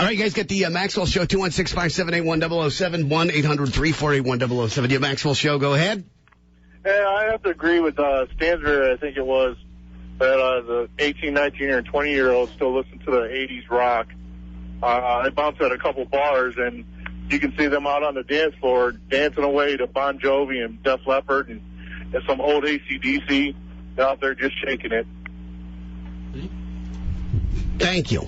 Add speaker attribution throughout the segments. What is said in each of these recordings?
Speaker 1: All right, you guys get the Maxwell Show, 216-578-1007, 1-800-348-1007. The Maxwell Show, go ahead.
Speaker 2: Yeah, I have to agree with Stansbury, I think it was, that the 18, 19, or 20-year-olds still listen to the 80s rock. I bounced at a couple bars, and you can see them out on the dance floor dancing away to Bon Jovi and Def Leppard and some old AC/DC. They're out there just shaking it.
Speaker 1: Thank you.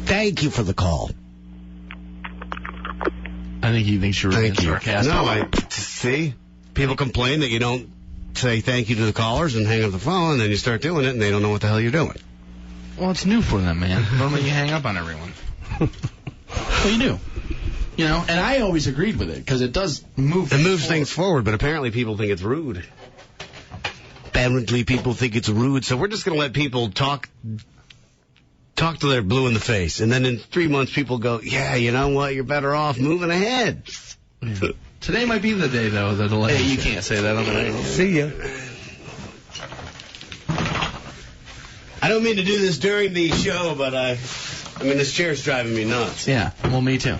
Speaker 1: Thank you for the call.
Speaker 3: I think he thinks you're being sarcastic.
Speaker 1: No, see? People complain that you don't say thank you to the callers and hang up the phone, and then you start doing it, and they don't know what the hell you're doing.
Speaker 3: Well, it's new for them, man. Normally you hang up on everyone. Well, you do. You know, and I always agreed with it, because it does move
Speaker 1: things forward. It moves things forward, but apparently people think it's rude. Apparently people think it's rude, so we're just going to let people talk till they're blue in the face, and then in 3 months people go, yeah, you know what, you're better off moving ahead.
Speaker 3: Yeah. Today might be the day, though, that hey, you can't say that on the radio.
Speaker 4: See ya.
Speaker 1: I don't mean to do this during the show, but I mean, this chair's driving me nuts.
Speaker 3: Yeah, well, me too.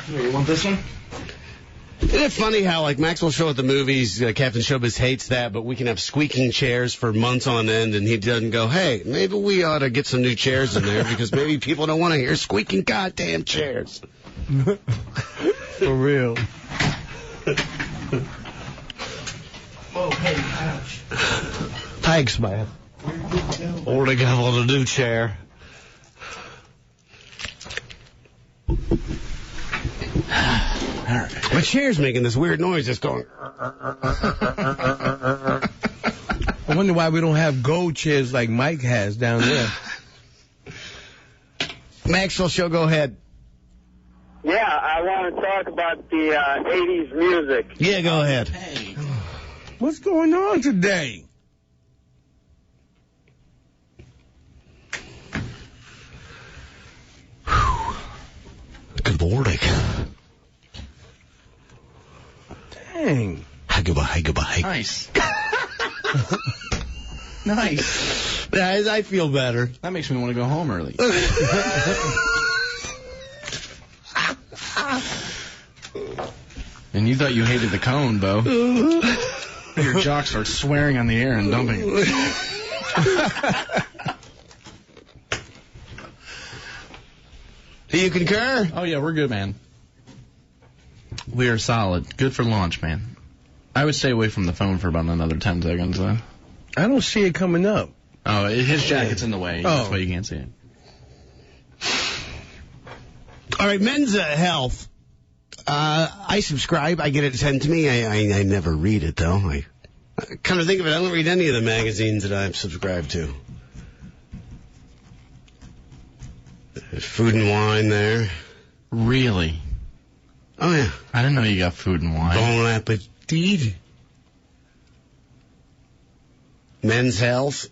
Speaker 3: Here, you want this one?
Speaker 1: Isn't it funny how, like, Maxwell Show at the movies, Captain Showbiz hates that, but we can have squeaking chairs for months on end, and he doesn't go, hey, maybe we ought to get some new chairs in there, because maybe people don't want to hear squeaking goddamn chairs.
Speaker 4: For real.
Speaker 3: Whoa, hey, ouch.
Speaker 4: Thanks, man.
Speaker 1: Only got on a new chair.
Speaker 3: All right.
Speaker 1: My chair's making this weird noise, just going.
Speaker 4: I wonder why we don't have gold chairs like Mike has down there.
Speaker 1: Maxwell Show, go ahead.
Speaker 5: Yeah, I want to talk about the 80s music.
Speaker 1: Yeah, go ahead.
Speaker 3: Hey.
Speaker 4: What's going on today?
Speaker 1: Good morning.
Speaker 4: Dang.
Speaker 1: Goodbye.
Speaker 3: Nice. Nice.
Speaker 1: Guys, I feel better.
Speaker 3: That makes me want to go home early. And you thought you hated the cone, Bo. Your jock starts swearing on the air and dumping it.
Speaker 1: Do you concur?
Speaker 3: Oh, yeah, we're good, man. We are solid. Good for launch, man. I would stay away from the phone for about another 10 seconds, though.
Speaker 4: I don't see it coming up.
Speaker 3: Oh, his jacket's in the way. That's why you can't see it.
Speaker 1: All right, Men's Health. I subscribe. I get it sent to me. I never read it, though. I kind of think of it, I don't read any of the magazines that I'm subscribed to. There's Food and Wine there.
Speaker 3: Really?
Speaker 1: Oh, yeah.
Speaker 3: I didn't know you got Food and Wine.
Speaker 1: Bon appetit. Men's Health.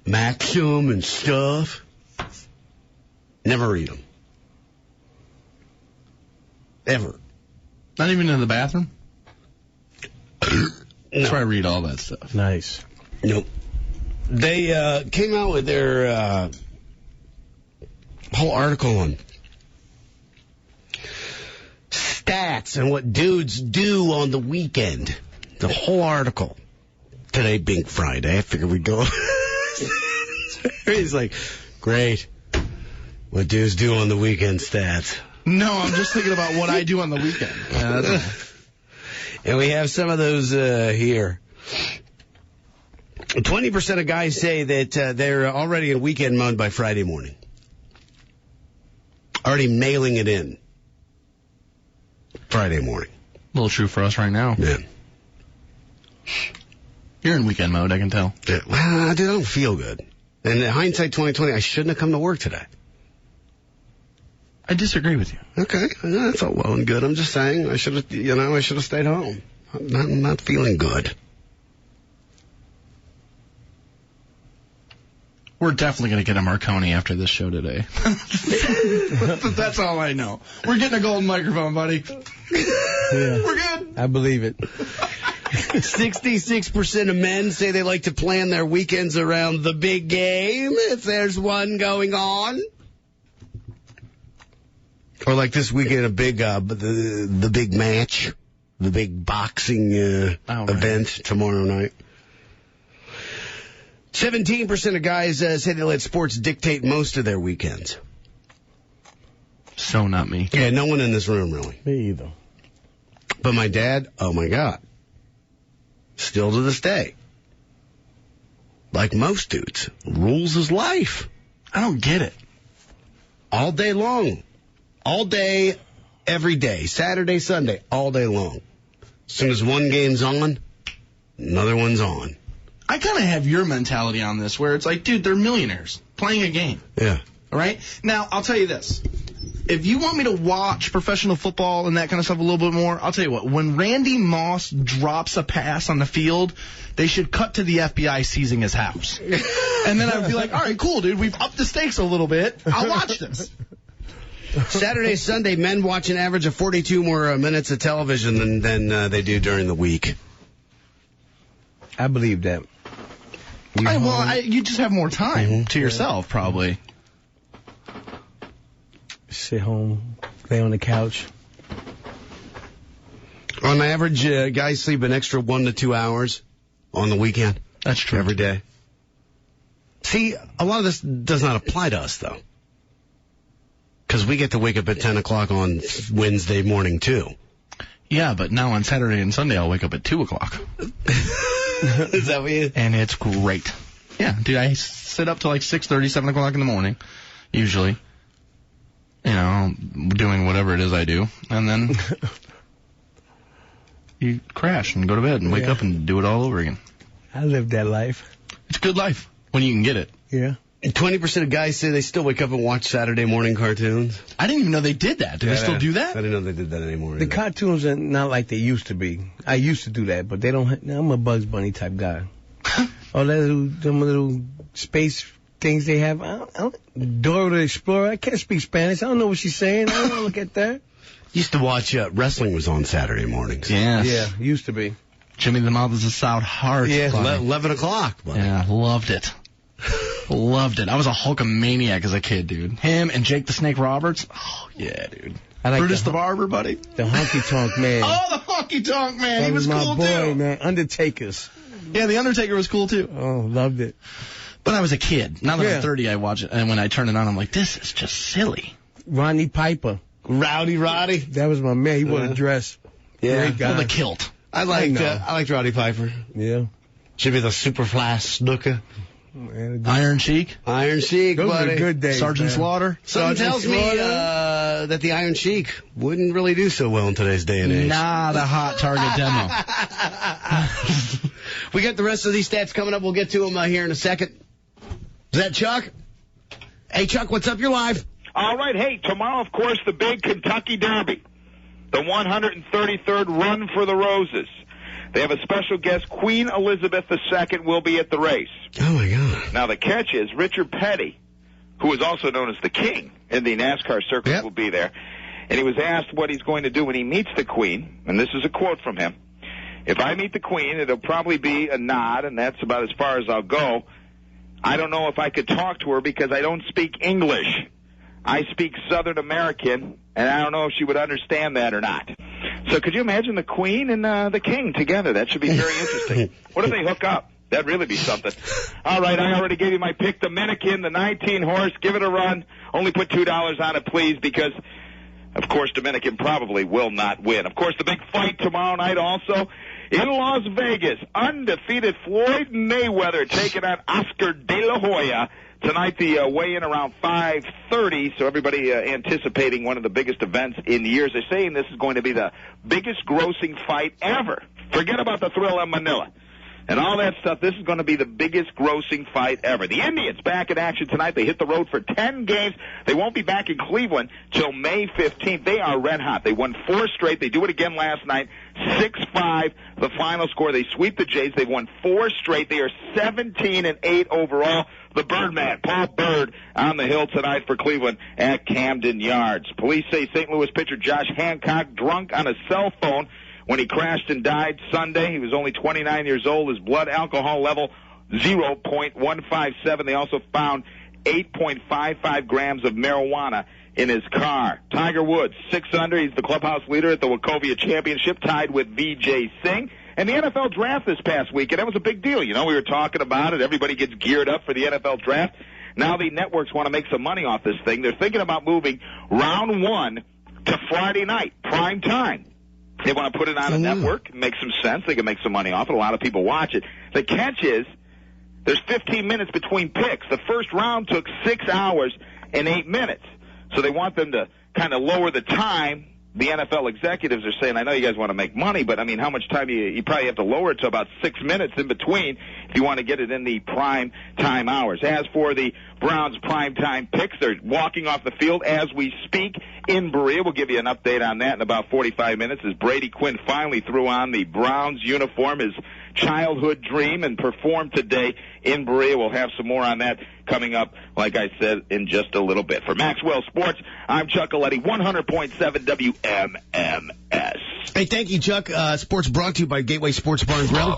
Speaker 1: Maxim and stuff. Never read them. Ever.
Speaker 3: Not even in the bathroom?
Speaker 1: No.
Speaker 3: That's where I read all that stuff.
Speaker 4: Nice.
Speaker 1: Nope. They came out with their whole article on stats and what dudes do on the weekend. The whole article. Today being Friday, I figured we'd go. He's like, great. What dudes do on the weekend stats.
Speaker 3: No, I'm just thinking about what I do on the weekend. Yeah, that's
Speaker 1: and we have some of those here. 20% of guys say that they're already in weekend mode by Friday morning. Already mailing it in. Friday morning.
Speaker 3: a little true for us right now.
Speaker 1: Yeah.
Speaker 3: You're in weekend mode, I can tell.
Speaker 1: Yeah. Well, dude, I don't feel good. And in hindsight 2020, I shouldn't have come to work today.
Speaker 3: I disagree with you.
Speaker 1: Okay, that's all well and good. I'm just saying I should have stayed home. I'm not feeling good.
Speaker 3: We're definitely going to get a Marconi after this show today. That's all I know. We're getting a golden microphone, buddy.
Speaker 4: Yeah.
Speaker 3: We're good.
Speaker 4: I believe it.
Speaker 1: 66% of men say they like to plan their weekends around the big game, if there's one going on. Or like this weekend, a big the big match, the big boxing event tomorrow night. 17% of guys say they let sports dictate most of their weekends.
Speaker 3: So not me.
Speaker 1: Yeah, no one in this room, really.
Speaker 4: Me either.
Speaker 1: But my dad, oh my God. Still to this day. Like most dudes, rules his life.
Speaker 3: I don't get it.
Speaker 1: All day long. All day, every day. Saturday, Sunday, all day long. As soon as one game's on, another one's on.
Speaker 3: I kind of have your mentality on this, where it's like, dude, they're millionaires playing a game.
Speaker 1: Yeah.
Speaker 3: All right? Now, I'll tell you this. If you want me to watch professional football and that kind of stuff a little bit more, I'll tell you what. When Randy Moss drops a pass on the field, they should cut to the FBI seizing his house. And then I'd be like, all right, cool, dude. We've upped the stakes a little bit. I'll watch this.
Speaker 1: Saturday, Sunday, men watch an average of 42 more minutes of television than they do during the week.
Speaker 4: I believe that.
Speaker 3: You just have more time to yourself, probably.
Speaker 4: Sit home, lay on the couch.
Speaker 1: On average, guys sleep an extra 1 to 2 hours on the weekend.
Speaker 3: That's true.
Speaker 1: Every day. See, a lot of this does not apply to us, though. Because we get to wake up at 10 o'clock on Wednesday morning, too.
Speaker 3: Yeah, but now on Saturday and Sunday, I'll wake up at 2 o'clock.
Speaker 1: Is that what you...
Speaker 3: And it's great. Yeah, dude, I sit up till like 6:30, 7 o'clock in the morning, usually. You know, doing whatever it is I do. And then you crash and go to bed and wake up and do it all over again.
Speaker 4: I live that life.
Speaker 3: It's a good life when you can get it.
Speaker 4: Yeah.
Speaker 1: 20% of guys say they still wake up and watch Saturday morning cartoons.
Speaker 3: I didn't even know they did that. Do they still do that?
Speaker 1: I didn't know they did that anymore.
Speaker 4: The cartoons are not like they used to be. I used to do that, but they don't. I'm a Bugs Bunny type guy. All them little space things they have. Dora the Explorer. I can't speak Spanish. I don't know what she's saying. I don't want to look at that.
Speaker 1: Used to watch wrestling was on Saturday mornings.
Speaker 3: Yes.
Speaker 4: Yeah, used to be.
Speaker 3: Jimmy the Mouth is a South Heart.
Speaker 1: Yeah, 11 o'clock. Buddy.
Speaker 3: Yeah, loved it. Loved it. I was a Hulkamaniac as a kid, dude. Him and Jake the Snake Roberts. Oh, yeah, dude.
Speaker 4: I like
Speaker 3: Brutus the Barber, buddy.
Speaker 4: The Honky Tonk Man.
Speaker 3: Oh, the Honky Tonk Man. He was cool,
Speaker 4: my boy,
Speaker 3: too.
Speaker 4: Man. Undertakers.
Speaker 3: Yeah, the Undertaker was cool, too.
Speaker 4: Oh, loved it.
Speaker 3: But I was a kid. Now that I'm 30, I watch it. And when I turn it on, I'm like, this is just silly.
Speaker 4: Rodney Piper.
Speaker 1: Rowdy Roddy.
Speaker 4: That was my man. He wore a dress.
Speaker 1: Yeah.
Speaker 4: Great guy.
Speaker 3: Well, the kilt.
Speaker 1: I liked Roddy Piper.
Speaker 4: Yeah.
Speaker 1: Jimmy the Superfly Snooker.
Speaker 3: Iron Sheik.
Speaker 1: Iron Sheik,
Speaker 4: Those
Speaker 1: buddy.
Speaker 4: were good days,
Speaker 3: Sergeant
Speaker 4: man.
Speaker 3: Slaughter.
Speaker 1: Something tells me that the Iron Sheik wouldn't really do so well in today's day and age.
Speaker 3: Not a hot target demo.
Speaker 1: We got the rest of these stats coming up. We'll get to them here in a second. Is that Chuck? Hey, Chuck, what's up? You're live.
Speaker 6: All right. Hey, tomorrow, of course, the big Kentucky Derby, the 133rd Run for the Roses. They have a special guest. Queen Elizabeth II will be at the race.
Speaker 1: Oh, my God.
Speaker 6: Now, the catch is Richard Petty, who is also known as the King in the NASCAR circuit, will be there. And he was asked what he's going to do when he meets the Queen, and this is a quote from him. If I meet the Queen, it'll probably be a nod, and that's about as far as I'll go. I don't know if I could talk to her because I don't speak English. I speak Southern American, and I don't know if she would understand that or not. So could you imagine the Queen and the King together? That should be very interesting. What if they hook up? That'd really be something. All right, I already gave you my pick, Dominican, the 19 horse. Give it a run. Only put $2 on it, please, because, of course, Dominican probably will not win. Of course, the big fight tomorrow night also in Las Vegas. Undefeated Floyd Mayweather taking on Oscar De La Hoya. Tonight, the weigh-in around 5:30, so everybody anticipating one of the biggest events in years. They're saying this is going to be the biggest grossing fight ever. Forget about the Thrill in Manila and all that stuff. This is going to be the biggest grossing fight ever. The Indians back in action tonight. They hit the road for 10 games. They won't be back in Cleveland till May 15th. They are red hot. They won 4 straight. They do it again last night. 6-5, the final score. They sweep the Jays. They've won 4 straight. They are 17-8 overall. The Birdman, Paul Bird, on the hill tonight for Cleveland at Camden Yards. Police say St. Louis pitcher Josh Hancock drunk on a cell phone when he crashed and died Sunday. He was only 29 years old. His blood alcohol level, 0.157. They also found 8.55 grams of marijuana in his car. Tiger Woods, 6 under. He's the clubhouse leader at the Wachovia Championship, tied with Vijay Singh. And the NFL draft this past week, and that was a big deal. You know, we were talking about it. Everybody gets geared up for the NFL draft. Now the networks want to make some money off this thing. They're thinking about moving round 1 to Friday night, prime time. They want to put it on a network. It makes some sense. They can make some money off it. A lot of people watch it. The catch is there's 15 minutes between picks. The first round took 6 hours and 8 minutes. So they want them to kind of lower the time. The NFL executives are saying, I know you guys want to make money, but, I mean, how much time you probably have to lower it to about 6 minutes in between if you want to get it in the prime time hours. As for the Browns prime time picks, they're walking off the field as we speak in Berea. We'll give you an update on that in about 45 minutes as Brady Quinn finally threw on the Browns uniform, his childhood dream, and performed today in Berea. We'll have some more on that coming up, like I said, in just a little bit. For Maxwell Sports, I'm Chuck Aletti, 100.7 WMMS.
Speaker 1: Hey, thank you, Chuck. Sports brought to you by Gateway Sports Bar and Grill.